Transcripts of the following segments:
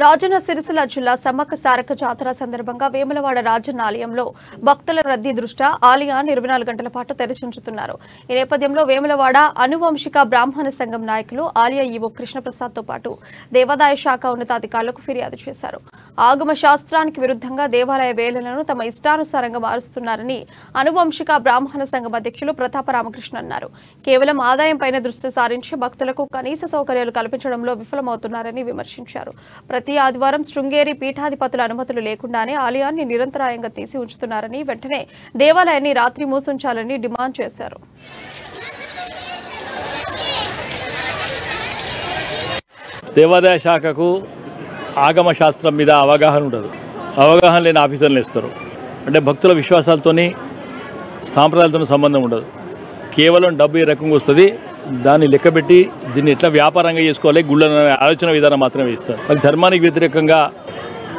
రాజన్న సిరిసిల్ల జిల్లా సమ్మక్క సారక్క జాతర సందర్భంగా వేములవాడ రాజన్న ఆలయంలో భక్తుల రద్దీ దృష్ట్యా ఆలయాన్ని 24 గంటల పాటు తెరిచి ఉంచుతున్నారు. ఈ నేపథ్యంలో వేములవాడ అనువంశిక బ్రాహ్మణ సంఘం నాయకులు ఆలయ ఈవో కృష్ణప్రసాద్ తో పాటు దేవాదాయ శాఖ ఉన్నతాధికారులకు ఫిర్యాదు చేశారు. ఆగమ శాస్త్రానికి విరుద్ధంగా దేవాలయ వేళలను తమ ఇష్టానుసారంగా మారుస్తున్నారని అనువంశిక బ్రాహ్మణ సంఘం అధ్యక్షులు ప్రతాప రామకృష్ణ అన్నారు. కేవలం ఆదాయం పైన దృష్టి సారించి భక్తులకు కనీస సౌకర్యాలు కల్పించడంలో విఫలమవుతున్నారని విమర్శించారు. ప్రతి ఆదివారం శృంగేరి పీఠాధిపతుల అనుమతులు లేకుండానే ఆలయాన్ని నిరంతరాయంగా తీసి ఉంచుతున్నారని, వెంటనే దేవాలయాన్ని రాత్రి మూసించాలని డిమాండ్ చేశారు. దేవాదాయ శాఖకు ఆగమ శాస్త్రం మీద అవగాహన ఉండదు. అవగాహన లేని ఆఫీసర్లు ఇస్తారు. అంటే భక్తుల విశ్వాసాలతోని సాంప్రదాయాలతో సంబంధం ఉండదు. కేవలం డబ్బు ఏ రకంగా వస్తుంది దాన్ని లెక్కబెట్టి దీన్ని ఎట్లా వ్యాపారంగా చేసుకోవాలి గుళ్ళ ఆలోచన విధానం మాత్రమే ఇస్తారు. మరి ధర్మానికి వ్యతిరేకంగా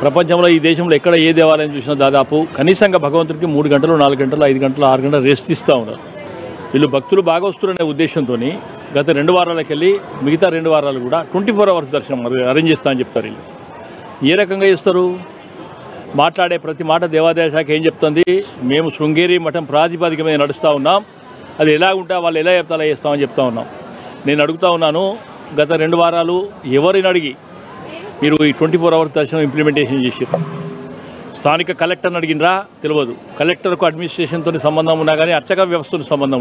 ప్రపంచంలో ఈ దేశంలో ఎక్కడ ఏ దేవాలయం చూసినా దాదాపు కనీసంగా భగవంతుడికి 3 గంటలు 4 గంటలు 5 గంటలు 6 గంటలు రెస్ట్ ఇస్తూ ఉన్నారు. వీళ్ళు భక్తులు బాగా వస్తున్నారనే ఉద్దేశంతో గత 2 వారాలకు వెళ్ళి మిగతా 2 వారాలు కూడా 24 అవర్స్ దర్శనం అరేంజ్ చేస్తా అని చెప్తారు. వీళ్ళు ఏ రకంగా చేస్తారు? మాట్లాడే ప్రతి మాట దేవాదాయ శాఖ ఏం చెప్తుంది? మేము శృంగేరి మఠం ప్రాతిపదిక మీద నడుస్తూ ఉన్నాం, అది ఎలా ఉంటా వాళ్ళు ఎలా చెప్తా అలా చేస్తామని చెప్తా ఉన్నాం. నేను అడుగుతా ఉన్నాను, గత 2 వారాలు ఎవరిని అడిగి మీరు ఈ 24 అవర్స్ దర్శనం ఇంప్లిమెంటేషన్ చేసారు? స్థానిక కలెక్టర్ని అడిగినరా? తెలియదు. కలెక్టర్కు అడ్మినిస్ట్రేషన్తో సంబంధం ఉన్నా కానీ అర్చక వ్యవస్థతో సంబంధం